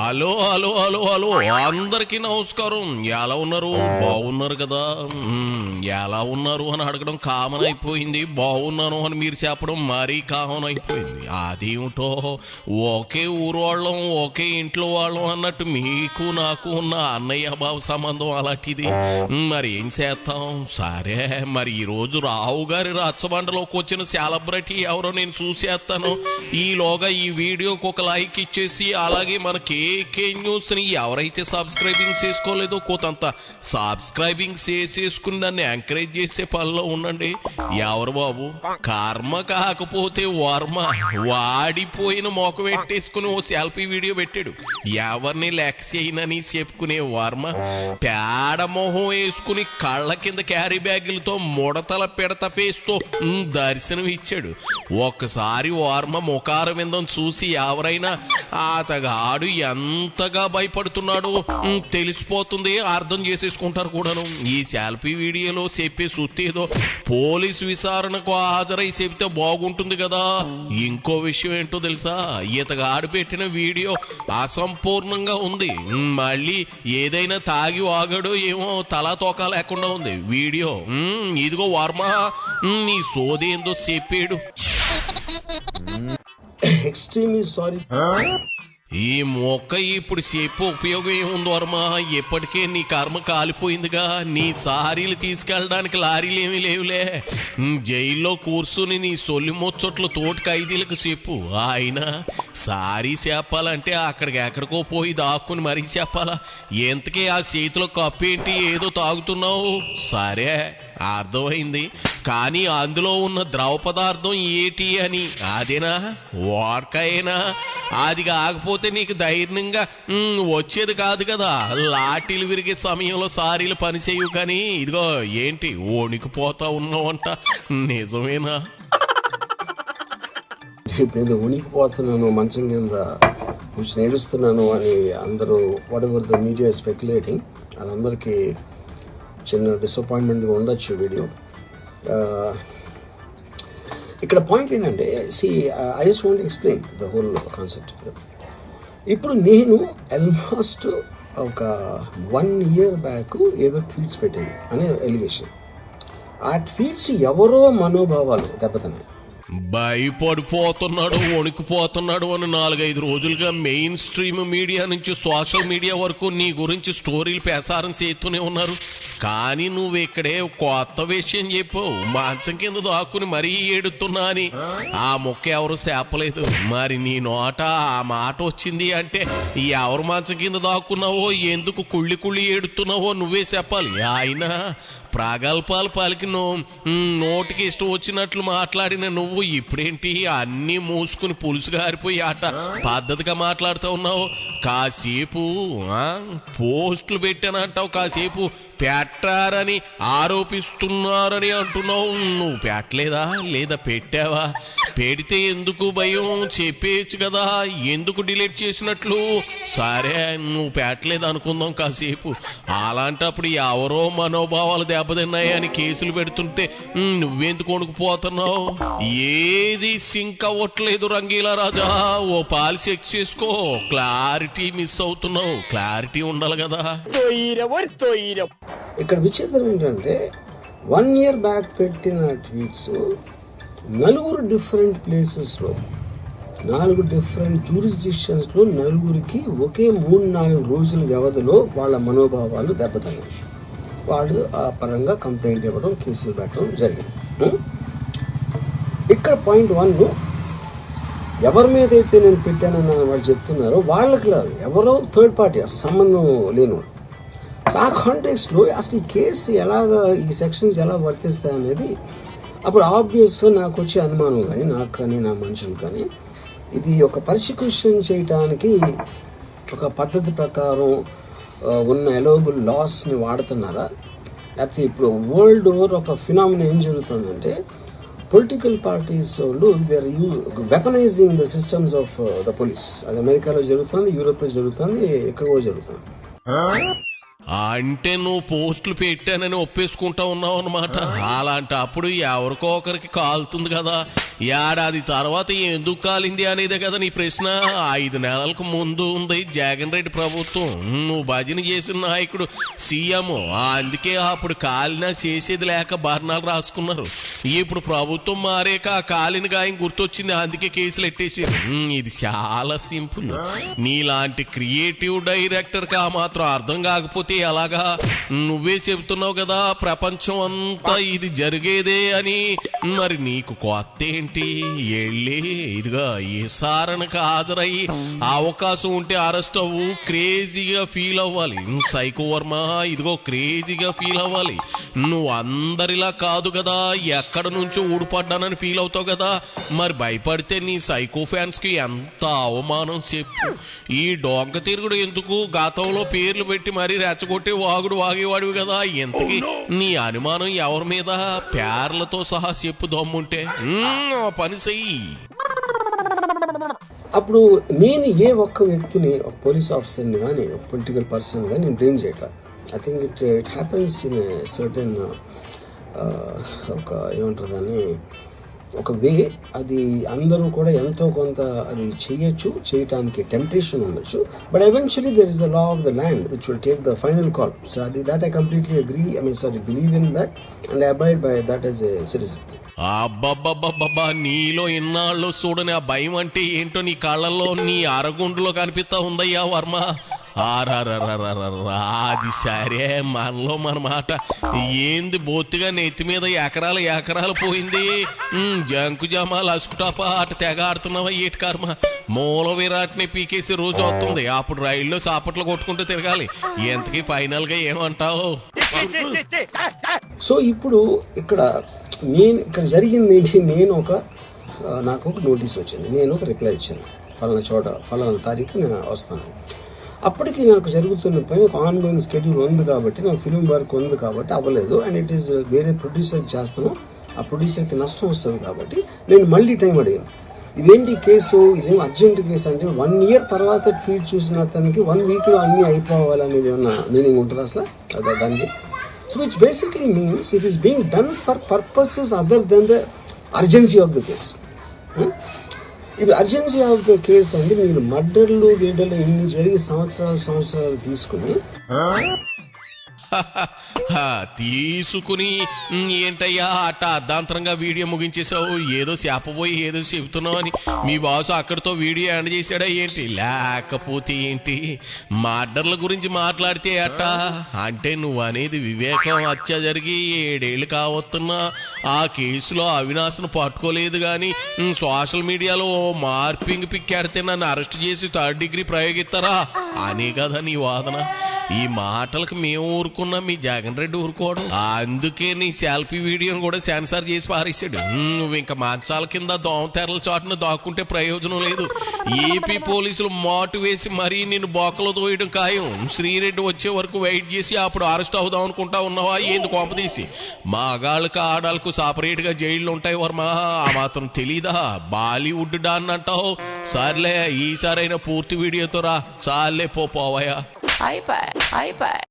Hello hello hello hello అందరికీ నమస్కారం. ఎలా ఉన్నారు? బాగున్నారు కదా? ఎలా ఉన్నారు అని అడగడం కామన్ అయిపోయింది. బాగున్నాను అని మీరు చెప్పడం మరీ కామన్ అయిపోయింది. అదేమిటో ఒకే ఊరు వాళ్ళం, ఒకే ఇంట్లో వాళ్ళం అన్నట్టు మీకు నాకు ఉన్న అన్నయ్య బావ సంబంధం అలాంటిది. మరి ఏం చేస్తాం? సరే, మరి ఈరోజు రావు గారి రచ్చబండలోకి వచ్చిన సెలబ్రిటీ ఎవరో నేను చూసేస్తాను. ఈలోగా ఈ వీడియోకి ఒక లైక్ ఇచ్చేసి, అలాగే మన కేకే న్యూస్ ని ఎవరైతే సబ్స్క్రైబింగ్ చేసుకోలేదో కొంత సబ్స్క్రైబింగ్ చేసేసుకుని దాన్ని ఎంకరేజ్ చేసే పనిలో ఉండండి. ఎవరు బాబు? కర్మ కాకపోతే వర్మ వాడిపోయిన మొక్క పెట్టేసుకుని ఓ సెల్ఫీ వీడియో పెట్టాడు. ఎవరిని లెక్క చేయనని చెప్పుకునే వర్మ పేడ మొహం వేసుకుని కళ్ళ కింద క్యారీ బ్యాగులతో ముడతల పిడత ఫేస్తో దర్శనం ఇచ్చాడు. ఒక్కసారి వర్మ ముఖార విందం చూసి ఎవరైనా అతగాడు ఎంతగా భయపడుతున్నాడో తెలిసిపోతుంది, అర్థం చేసేసుకుంటారు కూడాను. ఈ సెల్ఫీ వీడియోలో చెప్పే సుత్తేదో పోలీసు విచారణకు హాజరై చెప్తే బాగుంటుంది కదా. ఇంకో విషయం ఏంటో తెలుసా? ఇతగాడు పెట్టిన వీడియో అసంపూర్ణంగా ఉంది. మళ్ళీ ఏదైనా తాగి వాగాడో ఏమో తలా తోక లేకుండా ఉంది వీడియో. ఇదిగో వర్మ నీ సోదేందో చెప్పాడు. Extremely sorry. ఈ మొక్క ఇప్పుడు చెప్పు ఉపయోగం ఏముంది వర్మ? ఎప్పటికే నీ కర్మ కాలిపోయిందిగా. నీ సారీలు తీసుకెళ్ళడానికి లారీలు ఏమీ లేవులే. జైల్లో కూర్చుని నీ సొల్లి ముచ్చట్లు తోటి ఖైదీలకు చెప్పు. ఆయన సారీ చెప్పాలంటే అక్కడికి ఎక్కడికో పోయి దాక్కుని మరీ చెప్పాలా? ఎంతకీ ఆ చేతిలో కప్పు ఏంటి? ఏదో తాగుతున్నావు. సరే, అర్థమైంది. కానీ అందులో ఉన్న ద్రవ పదార్థం ఏటి అని అదేనా? వాడ్కాయేనా? అది కాకపోతే నీకు ధైర్యంగా వచ్చేది కాదు కదా. లాఠీలు విరిగే సమయంలో సారీలు పనిచేయవు. కానీ ఇదిగో ఏంటి వణికిపోతా ఉన్నావంట, నిజమేనా? ఇప్పుడు వణికిపోతున్నాను, మంచం కింద కొంచెం ఏడుస్తున్నాను అని అందరూ what ever the media speculating, వాళ్ళందరికీ చిన్న డిసప్పాయింట్మెంట్గా ఉండొచ్చు వీడియో. ఇక్కడ పాయింట్ ఏంటంటే, I just want explain the whole concept. ఇప్పుడు నేను ఆల్మోస్ట్ ఒక 1 year బ్యాక్ ఏదో ట్వీట్స్ పెట్టాను అనే ఎలిగేషన్. ఆ ట్వీట్స్ ఎవరో మనోభావాలు దెబ్బతిన్నాయి. భయపడిపోతున్నాడు, వణికిపోతున్నాడు అని 4-5 రోజులుగా మెయిన్ స్ట్రీమ్ మీడియా నుంచి సోషల్ మీడియా వరకు నీ గురించి స్టోరీలు ప్రసారం చేస్తూనే ఉన్నారు. కానీ నువ్వు ఇక్కడే కొత్త విషయం చెప్పావు. మంచం కింద దాక్కుని మరీ ఏడుతున్నా అని. ఆ మొక్క ఎవరు చెప్పలేదు. మరి నీ నోట ఆ మాట వచ్చింది అంటే ఎవరు మంచం కింద దాక్కున్నావో, ఎందుకు కుళ్ళి కుళ్ళి ఏడుతున్నావో నువ్వే చెప్పాలి. ఆయన ప్రగల్భాలు పలికి నోటికి ఇష్టం వచ్చినట్లు మాట్లాడిన నువ్వు ఇప్పుడేంటి అన్నీ మూసుకుని పులుసు గారిపోయి ఆట పద్ధతిగా మాట్లాడుతూ ఉన్నావు. కాసేపు పోస్టులు పెట్టానంటావు, కాసేపు పెట్టారని ఆరోపిస్తున్నారని అంటున్నావు. నువ్వు పెట్టలేదా? లేదా పెట్టావా? పెడితే ఎందుకు భయం? చెప్పేయచ్చు కదా, ఎందుకు డిలీట్ చేసినట్లు? సరే, నువ్వు పెట్టలేదు అనుకుందాం కాసేపు. అలాంటప్పుడు ఎవరో మనోభావాలు దెబ్బతిన్నాయి అని కేసులు పెడుతుంటే నువ్వెందుకు వణుకుపోతున్నావు? ఏది సింక్ అవ్వట్లేదు రంగీలా రాజా. ఓ పాలు చెక్ చేసుకో. క్లారిటీ మిస్ అవుతున్నావు. క్లారిటీ ఉండాలి కదా. ఇక్కడ విచిత్రం ఏంటంటే, 1 year బ్యాక్ పెట్టిన ట్వీట్స్ 4 డిఫరెంట్ ప్లేసెస్లో, 4 డిఫరెంట్ జ్యూరిస్డిక్షన్స్లో నలుగురికి ఒకే 3-4 రోజుల వ్యవధిలో వాళ్ళ మనోభావాలు దెబ్బతిన్నాయి. వాళ్ళు ఆ పరంగా కంప్లైంట్ ఇవ్వడం, కేసులు పెట్టడం జరిగింది. ఇక్కడ పాయింట్ 1, ఎవరి మీద అయితే నేను పెట్టానని వాళ్ళు చెప్తున్నారో వాళ్ళకి లేదు, ఎవరో థర్డ్ పార్టీ, అసలు సంబంధం లేనివాడు. సో ఆ కాంటెక్స్లో అసలు ఈ కేసు ఎలాగా, ఈ సెక్షన్స్ ఎలా వర్తిస్తాయి అనేది అప్పుడు ఆబ్వియస్గా నాకు వచ్చే అనుమానం కానీ, నాకు కానీ నా మనుషులు కానీ, ఇది ఒక పర్సిక్యూషన్ చేయడానికి ఒక పద్ధతి ప్రకారం ఉన్న ఎలోబుల్ లాస్ని వాడుతున్నారా, లేకపోతే ఇప్పుడు వరల్డ్ ఓవర్ ఒక ఫినామినా ఏం జరుగుతుందంటే, పొలిటికల్ పార్టీస్ వాళ్ళు they are weaponizing the systems of the police. అది అమెరికాలో జరుగుతుంది, యూరోప్లో జరుగుతుంది, ఎక్కడ కూడా జరుగుతుంది. అంటే నువ్వు పోస్టులు పెట్టానని ఒప్పేసుకుంటా ఉన్నావు అన్నమాట. అలాంటి అప్పుడు ఎవరికో ఒకరికి కాలుతుంది కదా. ఏడాది తర్వాత ఎందుకు కాలింది అనేదే కదా నీ ప్రశ్న. 5 నెలలకు ముందు ఉంది జగన్ రెడ్డి ప్రభుత్వం. నువ్వు భజన చేసిన నాయకుడు సీఎం. అందుకే అప్పుడు కాలినా చేసేది లేక బర్ణాలు రాసుకున్నారు. ఇప్పుడు ప్రభుత్వం మారాక ఆ కాలిన గాయం గుర్తొచ్చింది, అందుకే కేసులు ఎట్టేసారు. ఇది చాలా సింపుల్. నీలాంటి క్రియేటివ్ డైరెక్టర్కి ఆ మాత్రం అర్థం కాకపోతే ఎలాగా? నువ్వే చెబుతున్నావు కదా ప్రపంచం అంతా ఇది జరిగేదే అని. మరి నీకు కొత్త ఏంటి? వెళ్ళి ఇదిగా విచారణకు హాజరయ్యి అవకాశం ఉంటే అరెస్ట్ అవ్వు. క్రేజీగా ఫీల్ అవ్వాలి సైకో వర్మ. ఇదిగో క్రేజీగా ఫీల్ అవ్వాలి. నువ్వు అందరిలా కాదు కదా, ఎక్కడ నుంచో ఊడిపడ్డానని ఫీల్ అవుతావు కదా. మరి భయపడితే నీ సైకో ఫ్యాన్స్ కి ఎంత అవమానం చెప్పు. ఈ డొంక తిరుగుడు ఎందుకు? గతంలో పేర్లు పెట్టి మరీ రెచ్చగొట్టి వాగుడు వాగేవాడివి కదా. ఎంతకి నీ అనుమానం ఎవరి మీద? పేర్లతో సహా చెప్పు దమ్ముంటే. పని చెయ్యి. అప్పుడు నేను ఏ ఒక్క వ్యక్తిని, ఒక పోలీస్ ఆఫీసర్ని కానీ, ఒక పొలిటికల్ పర్సన్ కానీ నేను బ్లేమ్ చేయట్లా. I think it happens in certain ఒక ఏమంటారు దాన్ని, ఒక వే. అది అందరూ కూడా ఎంతో కొంత అది చేయటానికి టెంప్టేషన్ ఉండొచ్చు. But eventually there is the law of the land which will take the final call. So అది that I completely agree. Believe in that and I abide by that as a citizen. అబ్బబ్బబ్బబ్బబ్బా, నీలో ఇన్నాళ్ళు చూడని ఆ భయం అంటే ఏంటో నీ కళ్ళల్లో, నీ అరగుండులో కనిపిస్తా ఉందయ్యా వర్మ. అది సరే, మనలో మన మాట ఏంది? బొత్తిగా నెత్తి మీద ఎకరాలు పోయింది. జంకు జమాలు అసుకుటాప అటు తెగ ఆడుతున్నావా ఏటి కర్మ? మూల విరాట్ని పీకేసి రోజు వస్తుంది. అప్పుడు రైల్లో చాపట్లు కొట్టుకుంటూ తిరగాలి. ఎంతకీ ఫైనల్ గా ఏమంటావు? సో ఇప్పుడు ఇక్కడ జరిగింది ఏంటి? నాకు ఒక నోటీస్ వచ్చింది. నేను ఒక రిప్లై ఇచ్చాను, ఫలానా చోట ఫలానా తారీఖు నేను వస్తాను. అప్పటికి నాకు జరుగుతున్న పని ఒక ఆన్గోయింగ్ స్కెడ్యూల్ ఉంది కాబట్టి, నాకు ఫిలిం వర్క్ ఉంది కాబట్టి అవ్వలేదు. అండ్ ఇట్ ఈస్ వేరే ప్రొడ్యూసర్కి చేస్తాను, ఆ ప్రొడ్యూసర్కి నష్టం వస్తుంది కాబట్టి నేను మళ్ళీ టైం అడిగాను. ఇదేంటి కేసు, ఇదేం అర్జెంట్ కేసు అంటే 1 year తర్వాత ట్వీట్ చూసిన అతనికి 1 weekలో అన్నీ అయిపోవాలనేది ఏమన్నా మీనింగ్ ఉంటుంది అసలు దానికి? So which basically means it is being done for purposes other than the urgency of the case. ఇప్పుడు అర్జెన్సీ ఆఫ్ ద కేసు అంటే మీరు మర్డర్లు గేడర్లు ఇన్ని జరిగి సంవత్సరాలు తీసుకుని తీసుకుని ఏంటయ్యా అట్ట అర్ధాంతరంగా వీడియో ముగించేసావు? ఏదో చెప్పబోయి ఏదో చెబుతున్నావు అని మీ బాసు అక్కడితో వీడియో ఎండ్ చేశాడా ఏంటి? లేకపోతే ఏంటి? మర్డర్ల గురించి మాట్లాడితే అట్ట అంటే నువ్వు అనేది వివేకం హత్య జరిగి 7 ఏళ్ళు కావస్తున్నా ఆ కేసులో అవినాష్ను పట్టుకోలేదు కానీ సోషల్ మీడియాలో మార్పింగ్ పిక్కాడితే నన్ను అరెస్ట్ చేసి 3rd degree ప్రయోగిస్తారా అనే కదా నీ వాదన. ఈ మాటలకు మేము ఊరుకున్నా, మీ జగన్ రెడ్డి ఊరుకోవడం. అందుకే నీ సెల్ఫీ వీడియోని కూడా సెన్సార్ చేసి పారేసాడు. నువ్వు ఇంకా మంచాల కింద దోమతెరల చాటున దాక్కుంటే ప్రయోజనం లేదు. ఏపీ పోలీసులు మాటు వేసి మరీ నిన్ను బొక్కలో తోయడం ఖాయం. శ్రీరెడ్డి వచ్చే వరకు వెయిట్ చేసి అప్పుడు అరెస్ట్ అవుదాం అనుకుంటా ఉన్నావా ఏంది? కోపదీసి మగాళ్ళకు ఆడాలకు సపరేట్గా జైళ్ళు ఉంటాయి వర్మ, ఆ మాత్రం తెలీదా? బాలీవుడ్ డాన్ అంటావు. సర్లే, ఈసారైనా పూర్తి వీడియోతో రా. చాలే పోవయా. iPad